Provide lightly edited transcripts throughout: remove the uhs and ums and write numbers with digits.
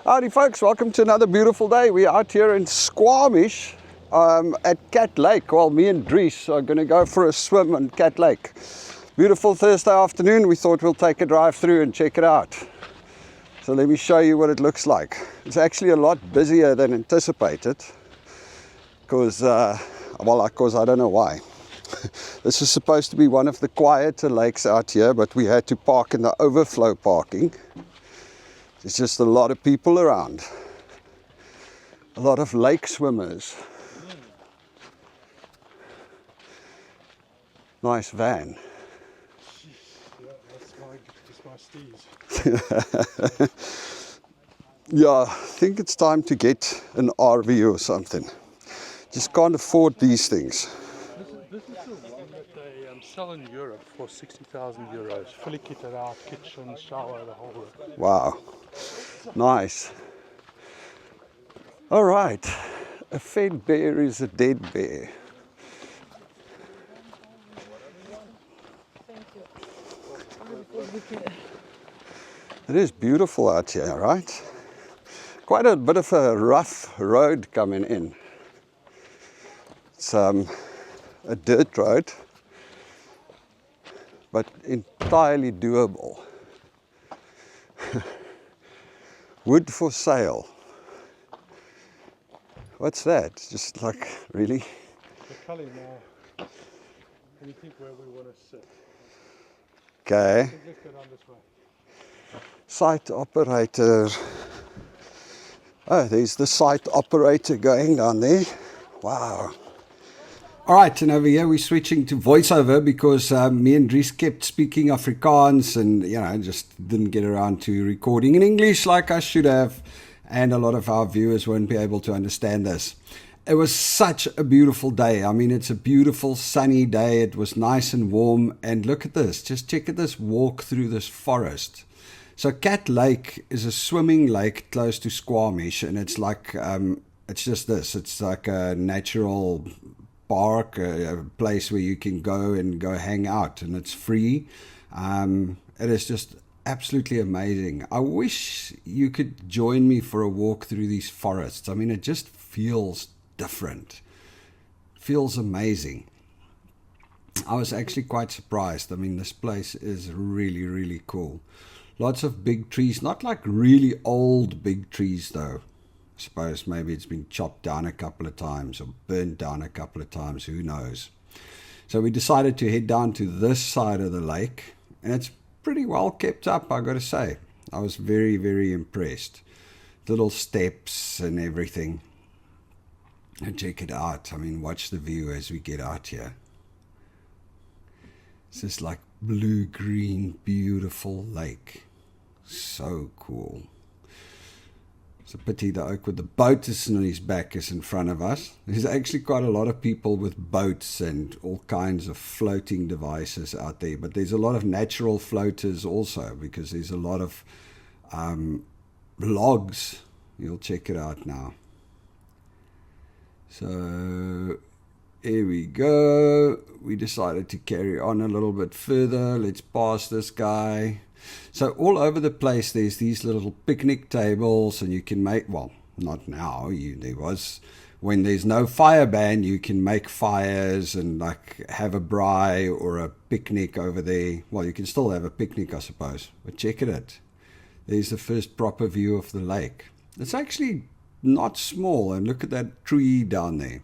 Howdy folks, welcome to another beautiful day. We're out here in Squamish at Cat Lake. Well, me and Dries are going to go for a swim on Cat Lake. Beautiful Thursday afternoon. We thought we'll take a drive through and check it out. So let me show you what it looks like. It's actually a lot busier than anticipated because I don't know why. This is supposed to be one of the quieter lakes out here, but we had to park in the overflow parking. There's just a lot of people around. A lot of lake swimmers. Nice van. Yeah, that's my steez. Yeah, I think it's time to get an RV or something. Just can't afford these things. This is the one that they sell in Europe for 60,000 euros. Fully kitted out, kitchen, shower, the whole work. Wow. Nice. All right. A fed bear is a dead bear. It is beautiful out here, right? Quite a bit of a rough road coming in. It's a dirt road, but entirely doable. Wood for sale. What's that? Just like, really? The Cully now. And you think where we want to sit. Okay. Let's go down this way. Site operator. Oh, there's the site operator going down there. Wow. All right, and over here we're switching to voiceover because me and Dries kept speaking Afrikaans and, just didn't get around to recording in English like I should have. And a lot of our viewers won't be able to understand this. It was such a beautiful day. I mean, it's a beautiful sunny day. It was nice and warm. And look at this. Just check at this walk through this forest. So Cat Lake is a swimming lake close to Squamish. And it's like, it's just this. It's like a natural park, a place where you can go hang out, and it's free. It is just absolutely amazing. I wish you could join me for a walk through these forests. I mean, it just feels different. Feels amazing. I was actually quite surprised. I mean, this place is really, really cool. Lots of big trees, not like really old big trees though. I suppose maybe it's been chopped down a couple of times or burnt down a couple of times, who knows. So we decided to head down to this side of the lake, and it's pretty well kept up, I got to say. I was very, very impressed. Little steps and everything. And check it out. I mean, watch the view as we get out here. It's this like blue-green, beautiful lake. So cool. It's a pity that oak with the boat is on his back is in front of us. There's actually quite a lot of people with boats and all kinds of floating devices out there. But there's a lot of natural floaters also because there's a lot of logs. You'll check it out now. So here we go. We decided to carry on a little bit further. Let's pass this guy. So all over the place there's these little picnic tables, and you can make, well, not now, there was, when there's no fire ban, you can make fires and like have a braai or a picnic over there. Well, you can still have a picnic, I suppose, but check it out. There's the first proper view of the lake. It's actually not small, and look at that tree down there.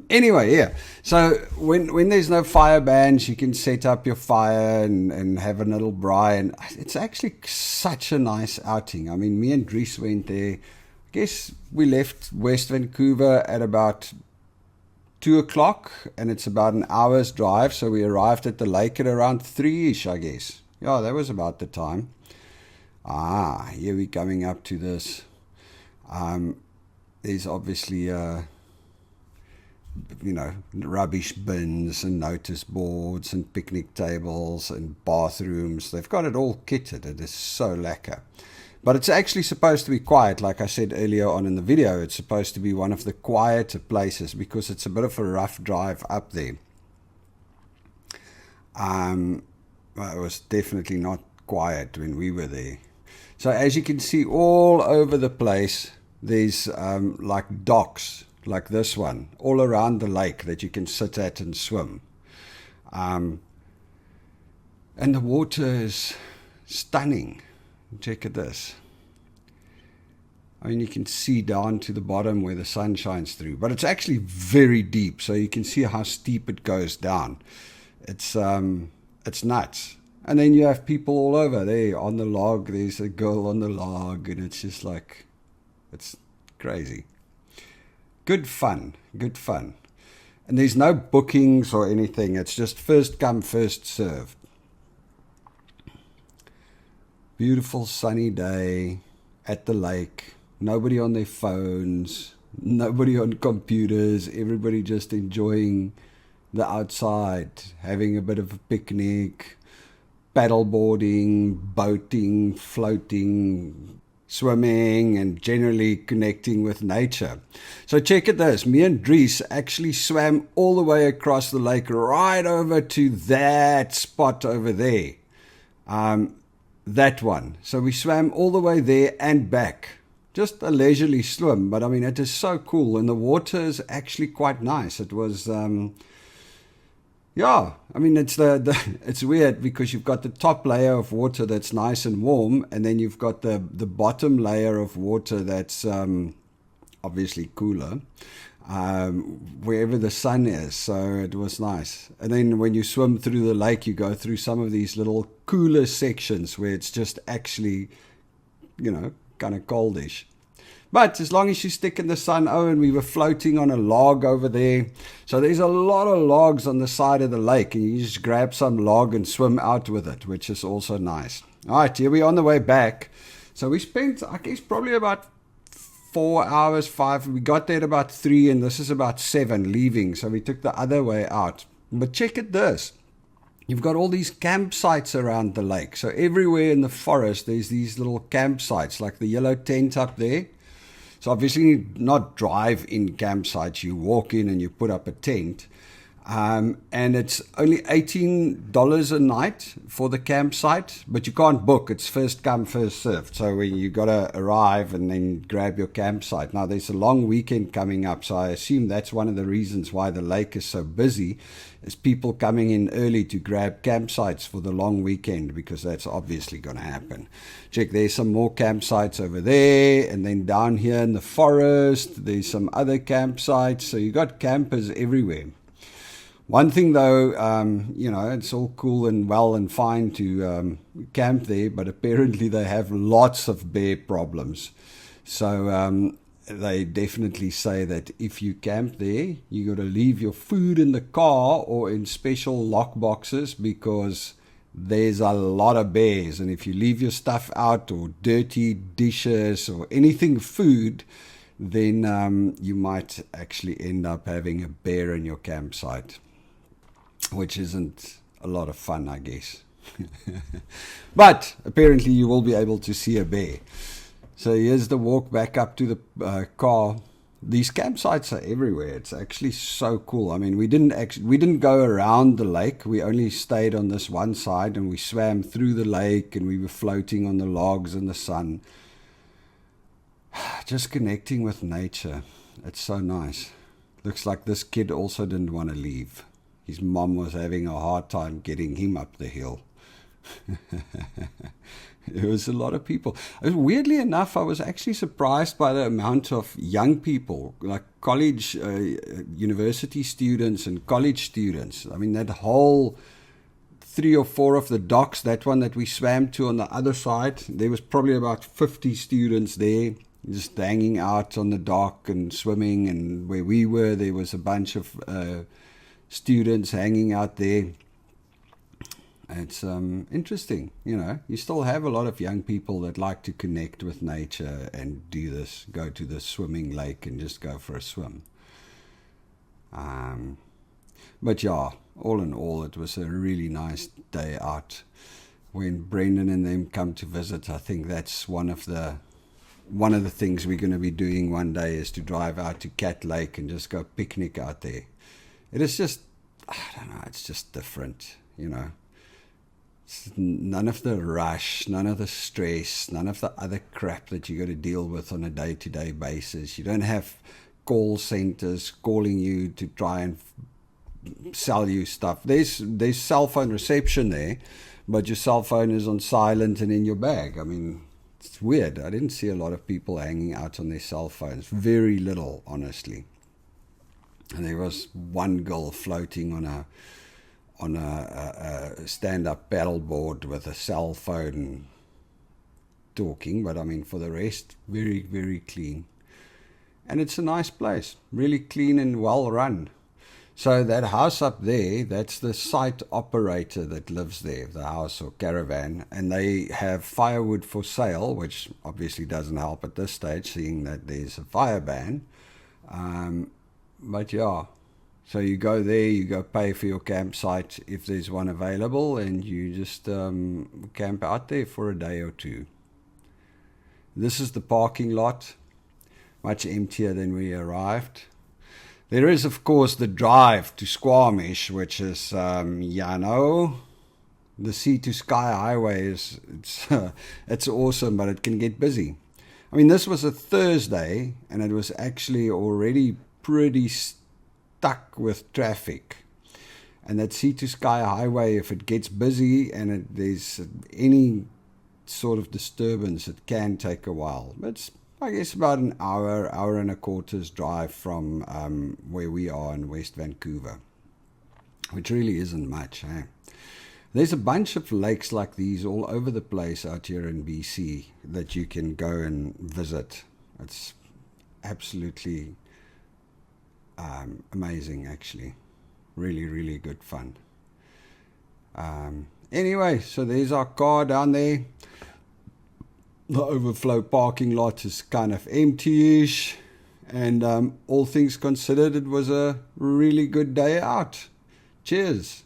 Anyway, yeah. So when there's no fire bans, you can set up your fire and have a little braai, and it's actually such a nice outing. I mean, me and Dries went there. I guess we left West Vancouver at about 2 o'clock, and it's about an hour's drive. So we arrived at the lake at around 3-ish, I guess. Yeah, that was about the time. Here we're coming up to this. There's obviously rubbish bins and notice boards and picnic tables and bathrooms. They've got it all kitted. It is so lekker. But it's actually supposed to be quiet. Like I said earlier on in the video, it's supposed to be one of the quieter places because it's a bit of a rough drive up there. Well, it was definitely not quiet when we were there. So as you can see all over the place, there's like docks, like this one, all around the lake that you can sit at and swim. And the water is stunning. Check at this. I mean, you can see down to the bottom where the sun shines through, but it's actually very deep, so you can see how steep it goes down. It's nuts. And then you have people all over there on the log. There's a girl on the log, and it's just like, it's crazy. Good fun, good fun. And there's no bookings or anything. It's just first come, first served. Beautiful sunny day at the lake. Nobody on their phones, nobody on computers, everybody just enjoying the outside, having a bit of a picnic, paddleboarding, boating, floating, swimming, and generally connecting with nature. So check at this. Me and Dries actually swam all the way across the lake, right over to that spot over there. That one. So we swam all the way there and back. Just a leisurely swim, but I mean, it is so cool, and the water is actually quite nice. It was, yeah, I mean, it's it's weird because you've got the top layer of water that's nice and warm, and then you've got the bottom layer of water that's obviously cooler, wherever the sun is. So it was nice. And then when you swim through the lake, you go through some of these little cooler sections where it's just actually, you know, kind of coldish. But as long as you stick in the sun, and we were floating on a log over there. So there's a lot of logs on the side of the lake, and you just grab some log and swim out with it, which is also nice. All right, here we are on the way back. So we spent, I guess, probably about 4 hours, 5. We got there at about 3, and this is about 7 leaving. So we took the other way out. But check at this. You've got all these campsites around the lake. So everywhere in the forest, there's these little campsites, like the yellow tent up there. So obviously not drive-in campsites. You walk in and you put up a tent. And it's only $18 a night for the campsite, but you can't book. It's first come, first served. So you got to arrive and then grab your campsite. Now, there's a long weekend coming up, so I assume that's one of the reasons why the lake is so busy, is people coming in early to grab campsites for the long weekend, because that's obviously going to happen. Check, there's some more campsites over there, and then down here in the forest, there's some other campsites. So you got campers everywhere. One thing though, you know, it's all cool and well and fine to camp there, but apparently they have lots of bear problems. So they definitely say that if you camp there, you got to leave your food in the car or in special lock boxes, because there's a lot of bears. And if you leave your stuff out, or dirty dishes or anything food, then you might actually end up having a bear in your campsite, which isn't a lot of fun, I guess. But apparently you will be able to see a bear. So here's the walk back up to the car. These campsites are everywhere. It's actually so cool. I mean, we didn't go around the lake. We only stayed on this one side, and we swam through the lake, and we were floating on the logs in the sun. Just connecting with nature. It's so nice. Looks like this kid also didn't want to leave. His mom was having a hard time getting him up the hill. There was a lot of people. Weirdly enough, I was actually surprised by the amount of young people, like college, university students and college students. I mean, that whole 3 or 4 of the docks, that one that we swam to on the other side, there was probably about 50 students there, just hanging out on the dock and swimming. And where we were, there was a bunch of students hanging out there. It's interesting, you know. You still have a lot of young people that like to connect with nature and do this, go to the swimming lake and just go for a swim. But yeah, all in all, it was a really nice day out. When Brendan and them come to visit, I think that's one of the things we're going to be doing one day, is to drive out to Cat Lake and just go picnic out there. It is just, I don't know, it's just different, you know. None of the rush, none of the stress, none of the other crap that you got to deal with on a day-to-day basis. You don't have call centers calling you to try and sell you stuff. There's cell phone reception there, but your cell phone is on silent and in your bag. I mean, it's weird. I didn't see a lot of people hanging out on their cell phones. Very little, honestly. And there was one girl floating on a stand-up paddleboard with a cell phone talking, but I mean, for the rest, very, very clean. And it's a nice place, really clean and well run. So that house up there, that's the site operator that lives there, the house or caravan, and they have firewood for sale, which obviously doesn't help at this stage, seeing that there's a fire ban. But yeah, so you go there, you go pay for your campsite if there's one available, and you just camp out there for a day or two. This is the parking lot, much emptier than we arrived. There is, of course, the drive to Squamish, which is, the Sea to Sky Highway it's awesome, but it can get busy. I mean, this was a Thursday, and it was actually already pretty stuck with traffic. And that Sea to Sky Highway, if it gets busy and there's any sort of disturbance, it can take a while. But it's, I guess, about an hour and a quarter's drive from where we are in West Vancouver, which really isn't much. There's a bunch of lakes like these all over the place out here in BC that you can go and visit. It's absolutely amazing, actually. Really, really good fun. Anyway, so there's our car down there. The overflow parking lot is kind of empty-ish, and all things considered, it was a really good day out. Cheers.